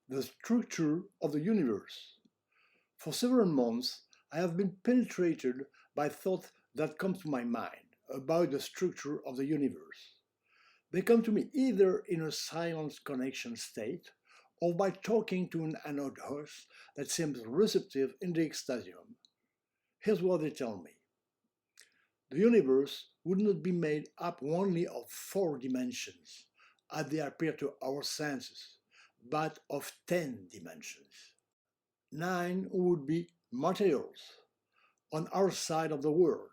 The structure of the universe. For several months, I have been penetrated by thoughts that come to my mind about the structure of the universe. They come to me either in a silent connection state or by talking to an anode host that seems receptive in the Extasium. Here's what they tell me. The universe would not be made up only of four dimensions, as they appear to our senses, but of 10 dimensions. Nine would be materials on our side of the world.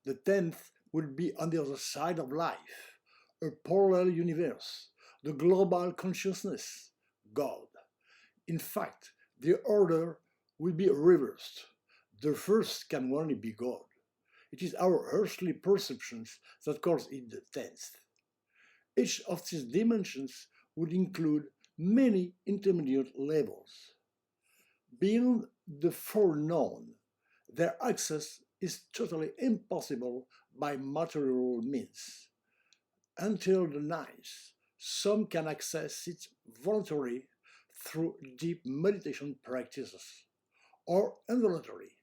The 10th would be on the other side of life, a parallel universe, the global consciousness, God. In fact, the order will be reversed. The first can only be God. It is our earthly perceptions that cause it the 10th. Each of these dimensions would include many intermediate levels. Beyond the foreknown, their access is totally impossible by material means. Until the ninth, some can access it voluntarily through deep meditation practices, or involuntarily,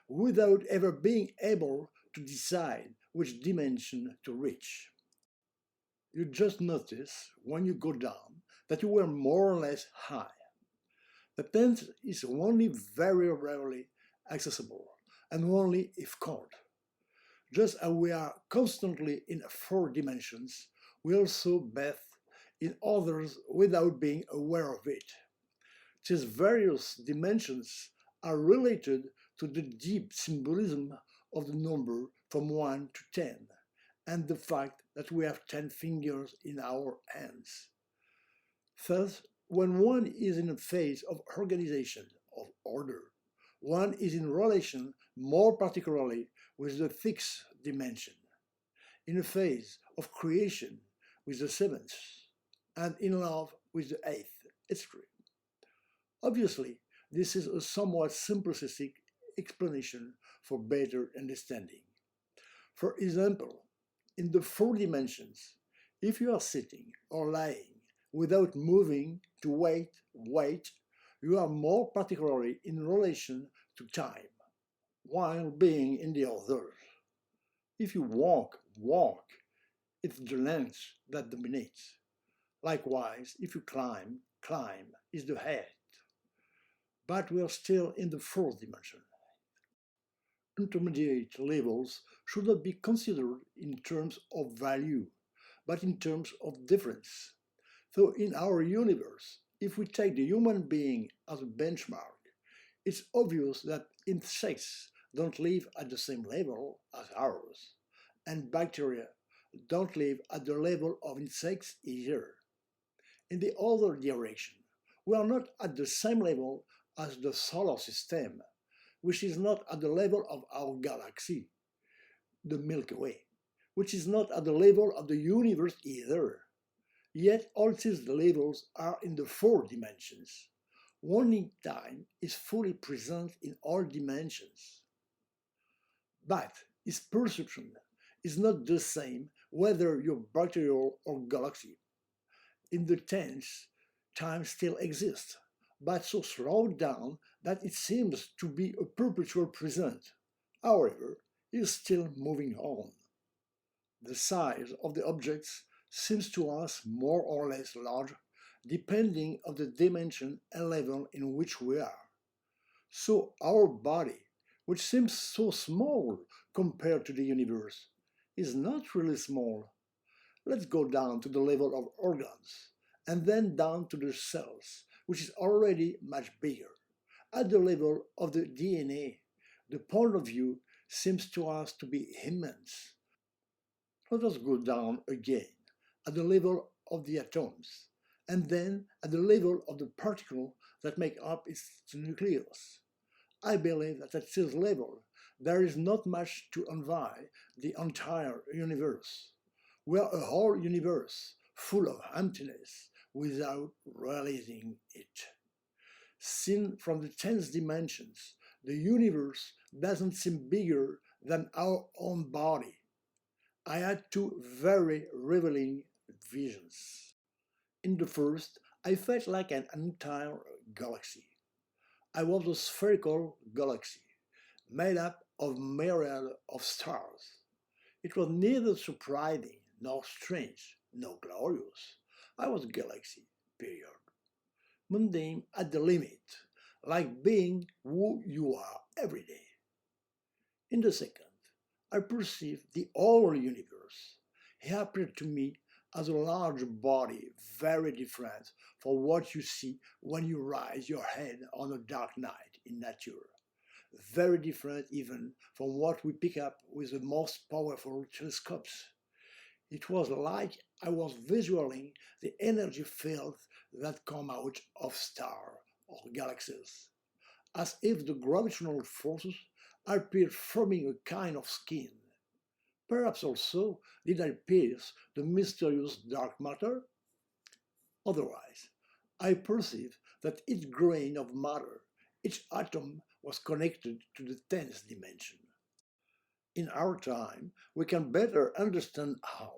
without ever being able to decide which dimension to reach. You just notice when you go down that you were more or less high. The 10th is only very rarely accessible, and only if called. Just as we are constantly in four dimensions, we also bathe in others without being aware of it. These various dimensions are related to the deep symbolism of the number from 1 to 10, and the fact that we have 10 fingers in our hands. Thus, when one is in a phase of organization, of order, one is in relation more particularly with the sixth dimension, in a phase of creation with the seventh, and in love with the eighth, etc. Obviously, this is a somewhat simplistic explanation for better understanding. For example, in the four dimensions, if you are sitting or lying without moving to wait, you are more particularly in relation to time, while being in the others. If you walk, it's the length that dominates. Likewise, if you climb, is the height. But we are still in the fourth dimension. Intermediate levels should not be considered in terms of value, but in terms of difference. So in our universe, if we take the human being as a benchmark, it's obvious that insects don't live at the same level as ours, and bacteria don't live at the level of insects either. In the other direction, we are not at the same level as the solar system, which is not at the level of our galaxy, the Milky Way, which is not at the level of the universe either. Yet all these levels are in the four dimensions. Only time is fully present in all dimensions. But its perception is not the same whether you're bacterial or galaxy. In the tenth, time still exists, but so slowed down that it seems to be a perpetual present. However, it is still moving on. The size of the objects seems to us more or less large, depending on the dimension and level in which we are. So our body, which seems so small compared to the universe, is not really small. Let's go down to the level of organs, and then down to the cells, which is already much bigger. At the level of the DNA, the point of view seems to us to be immense. Let us go down again at the level of the atoms, and then at the level of the particles that make up its nucleus. I believe that at this level there is not much to envy the entire universe. We are a whole universe full of emptiness without realizing it. Seen from the 10th dimensions, the universe doesn't seem bigger than our own body. I had two very revealing visions. In the first, I felt like an entire galaxy. I was a spherical galaxy, made up of myriad of stars. It was neither surprising nor strange nor glorious. I was a galaxy, period. Mundane at the limit, like being who you are every day. In the second, I perceived the whole universe. He appeared to me as a large body, very different from what you see when you raise your head on a dark night in nature. Very different even from what we pick up with the most powerful telescopes. It was like I was visualizing the energy fields that come out of stars or galaxies, as if the gravitational forces appeared forming a kind of skin. Perhaps also did I pierce the mysterious dark matter? Otherwise, I perceived that each grain of matter, each atom was connected to the 10th dimension. In our time, we can better understand how.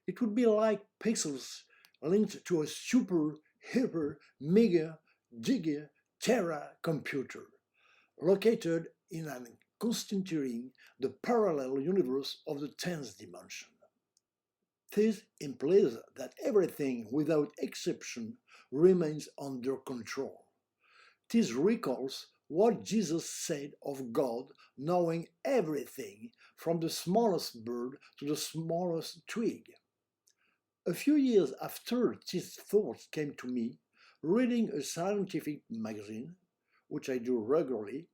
It would be like pixels linked to a super, hyper, mega, giga, tera computer, located in and constituting the parallel universe of the 10th dimension. This implies that everything, without exception, remains under control. This recalls what Jesus said of God knowing everything from the smallest bird to the smallest twig. A few years after these thoughts came to me, reading a scientific magazine, which I do regularly,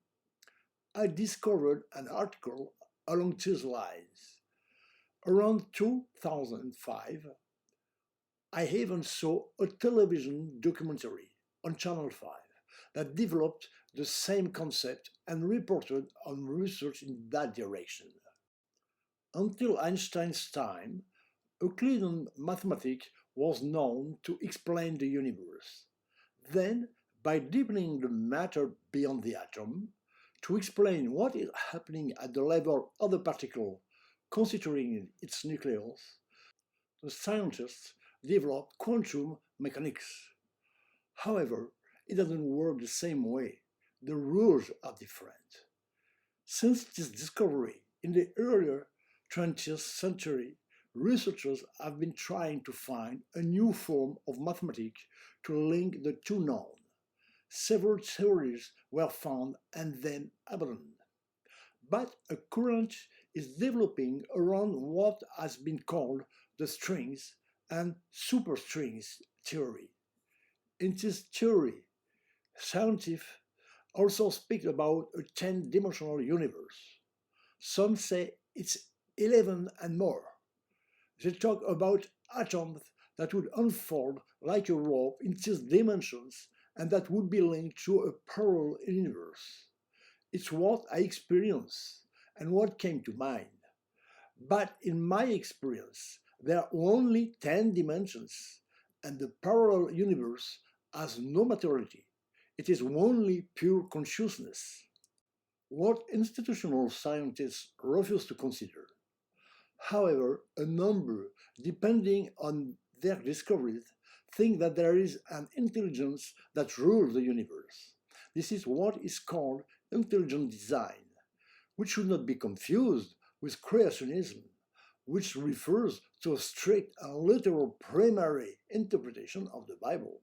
I discovered an article along these lines. Around 2005, I even saw a television documentary on Channel 5 that developed the same concept and reported on research in that direction. Until Einstein's time, Euclidean mathematics was known to explain the universe. Then, by deepening the matter beyond the atom, to explain what is happening at the level of the particle constituting its nucleus, the scientists developed quantum mechanics. However, it doesn't work the same way. The rules are different. Since this discovery in the earlier 20th century, researchers have been trying to find a new form of mathematics to link the two known. Several theories were found and then abandoned. But a current is developing around what has been called the strings and superstrings theory. In this theory, scientists also speak about a 10-dimensional universe. Some say it's 11 and more. They talk about atoms that would unfold like a rope in these dimensions and that would be linked to a parallel universe. It's what I experienced and what came to mind. But in my experience, there are only 10 dimensions, and the parallel universe has no materiality. It is only pure consciousness. What institutional scientists refuse to consider. However, a number, depending on their discoveries, think that there is an intelligence that rules the universe. This is what is called intelligent design, which should not be confused with creationism, which refers to a strict and literal primary interpretation of the Bible.